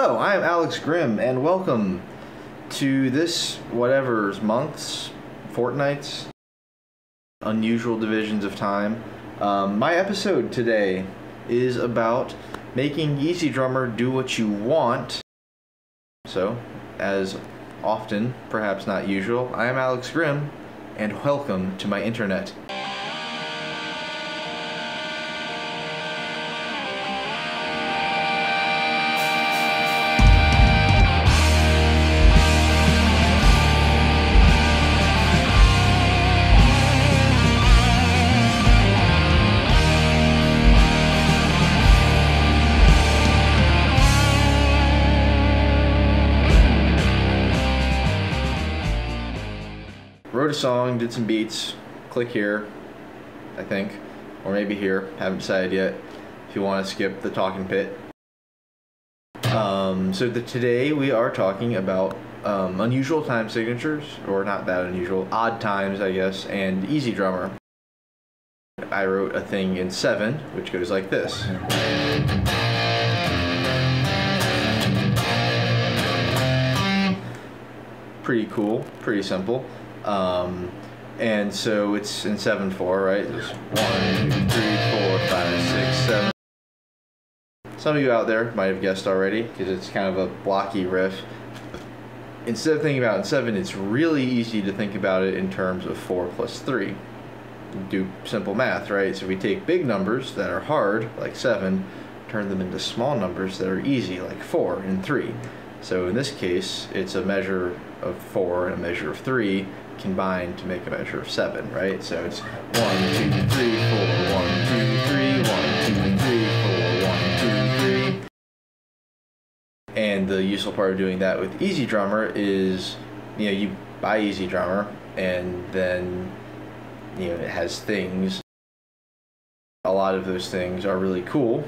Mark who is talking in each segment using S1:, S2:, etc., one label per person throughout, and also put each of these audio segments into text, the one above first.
S1: Hello, I am Alex Grimm, and welcome to this whatever's months, fortnights, unusual divisions of time. My episode today is about making EZDrummer do what you want. So, as often, perhaps not usual, I am Alex Grimm, and welcome to my internet. Wrote a song, did some beats, click here, I think, or maybe here, haven't decided yet, if you want to skip the talking pit. Today we are talking about unusual time signatures, or not that unusual, odd times I guess, and EZDrummer. I wrote a thing in 7, which goes like this. Pretty cool, pretty simple. And so it's in 7/4, right? There's 1, 2, 3, 4, 5, 6, 7. Some of you out there might have guessed already, because it's kind of a blocky riff. Instead of thinking about it in 7, it's really easy to think about it in terms of 4 plus 3. Do simple math, right? So we take big numbers that are hard, like 7, turn them into small numbers that are easy, like 4 and 3. So in this case, it's a measure of 4 and a measure of 3 combined to make a measure of 7, right? So it's 1, 2, 3, 4, 1, 2, 3, 1, 2, 3, 4, 1, 2, 3. And the useful part of doing that with EZDrummer is, you buy EZDrummer and then, it has things. A lot of those things are really cool,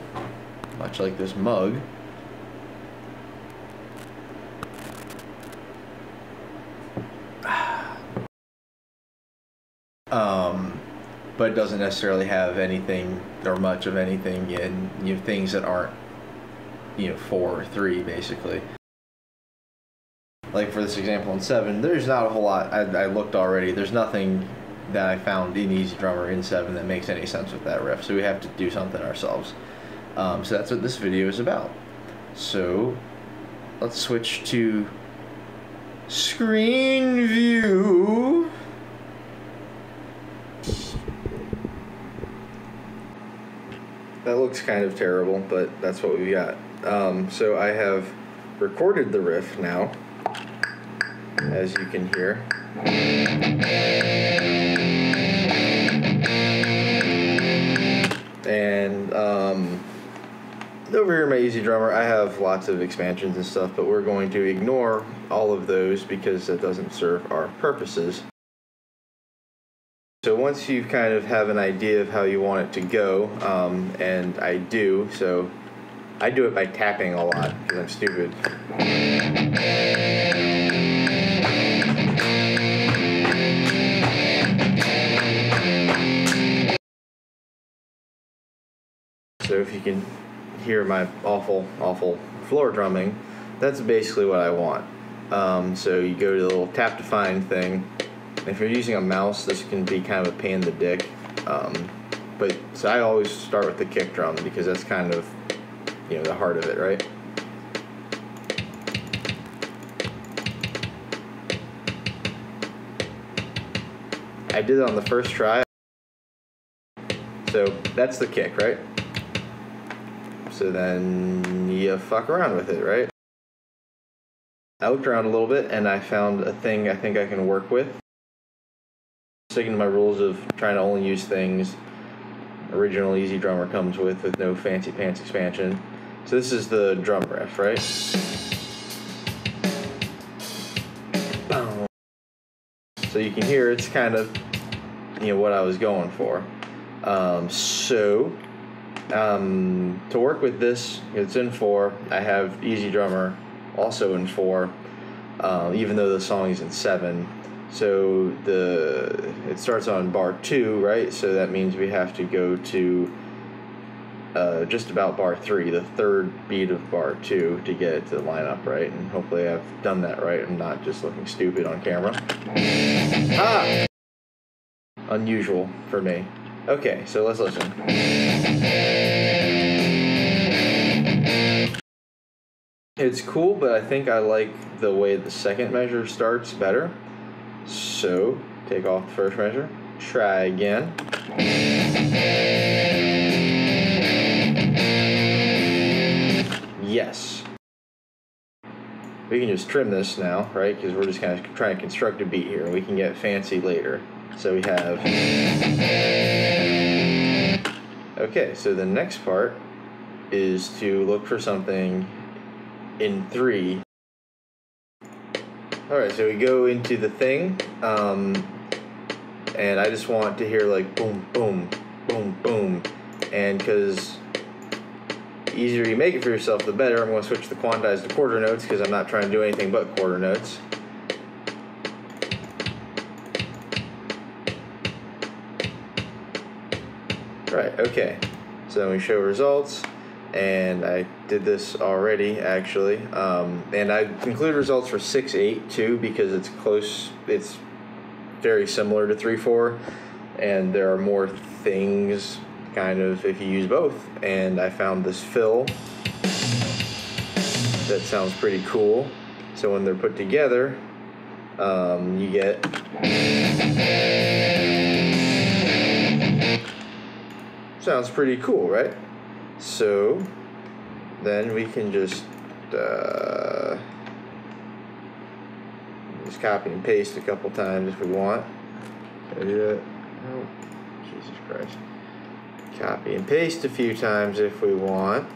S1: much like this mug. But it doesn't necessarily have anything or much of anything in things that aren't 4 or 3 basically. Like for this example in 7, there's not a whole lot. I looked already. There's nothing that I found in EZDrummer in 7 that makes any sense with that riff. So we have to do something ourselves. So that's what this video is about. So let's switch to screen view. That looks kind of terrible, but that's what we got. So I have recorded the riff now, as you can hear. And over here in my EZDrummer, I have lots of expansions and stuff, but we're going to ignore all of those because that doesn't serve our purposes. So once you kind of have an idea of how you want it to go, and I do, so I do it by tapping a lot because I'm stupid. So if you can hear my awful floor drumming, that's basically what I want. So you go to the little tap to find thing. If you're using a mouse, this can be kind of a pain in the dick. So I always start with the kick drum because that's kind of, the heart of it, right? I did it on the first try. So that's the kick, right? So then you fuck around with it, right? I looked around a little bit and I found a thing I think I can work with. Sticking to my rules of trying to only use things original EZDrummer comes with no fancy pants expansion. So this is the drum riff, right? Boom. So you can hear it's kind of what I was going for. To work with this, it's in 4. I have EZDrummer also in 4, even though the song is in 7. So it starts on bar 2, right? So that means we have to go to just about bar 3, the third beat of bar 2, to get it to line up right, and hopefully I've done that right and not just looking stupid on camera. Ah! Unusual for me. Okay, so let's listen. It's cool, but I think I like the way the second measure starts better. So, take off the first measure, try again. Yes. We can just trim this now, right? Because we're just kind of trying to construct a beat here. We can get fancy later. So we have... Okay, so the next part is to look for something in 3. Alright, so we go into the thing, and I just want to hear like boom, boom, boom, boom, and because the easier you make it for yourself, the better. I'm going to switch the quantized to quarter notes because I'm not trying to do anything but quarter notes. Right, okay, so then we show results. And I did this already, actually, and I included results for 6/8 too because it's close. It's very similar to 3/4, and there are more things, kind of, if you use both. And I found this fill that sounds pretty cool. So when they're put together, you get sounds pretty cool, right? So then we can just copy and paste a couple times if we want. Can I do that? Oh, Jesus Christ. Copy and paste a few times if we want.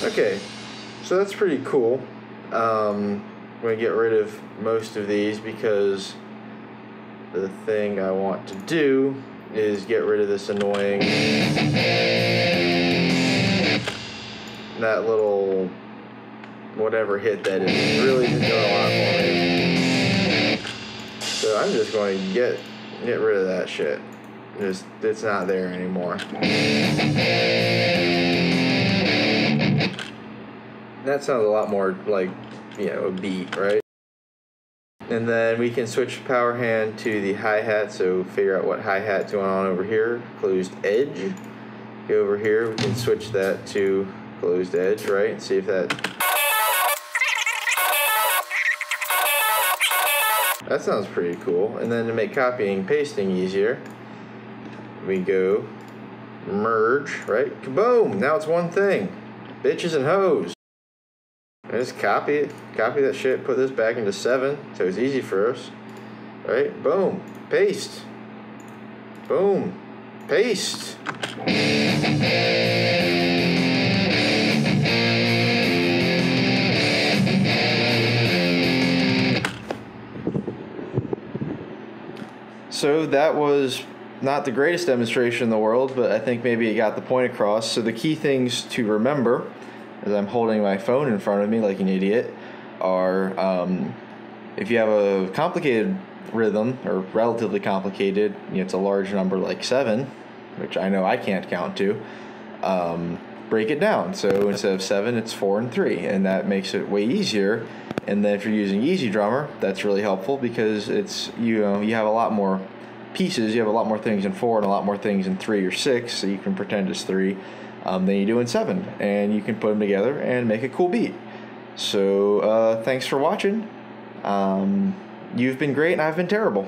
S1: Okay, so that's pretty cool. I'm going to get rid of most of these because the thing I want to do is get rid of this annoying, that little whatever hit that is. Really didn't do a lot for me. So I'm just going to get rid of that shit. It's not there anymore. That sounds a lot more like, you know, a beat, right? And then we can switch power hand to the hi-hat, so figure out what hi-hat's going on over here. Closed edge. Go over here, we can switch that to closed edge, right? And see if that sounds pretty cool. And then to make copying and pasting easier, we go merge, right? Kaboom! Now it's one thing. Bitches and hoes. And just copy it, copy that shit, put this back into 7, so it's easy for us, right? Boom, paste, boom, paste. So that was not the greatest demonstration in the world, but I think maybe it got the point across. So the key things to remember, as I'm holding my phone in front of me like an idiot, are if you have a complicated rhythm, or relatively complicated, you know, it's a large number like 7, which I know I can't count to, break it down. So instead of 7, it's 4 and 3, and that makes it way easier. And then if you're using EZDrummer, that's really helpful because it's, you have a lot more pieces, you have a lot more things in 4 and a lot more things in 3 or 6, so you can pretend it's 3. Than you do in 7, and you can put them together and make a cool beat. So thanks for watching. You've been great and I've been terrible.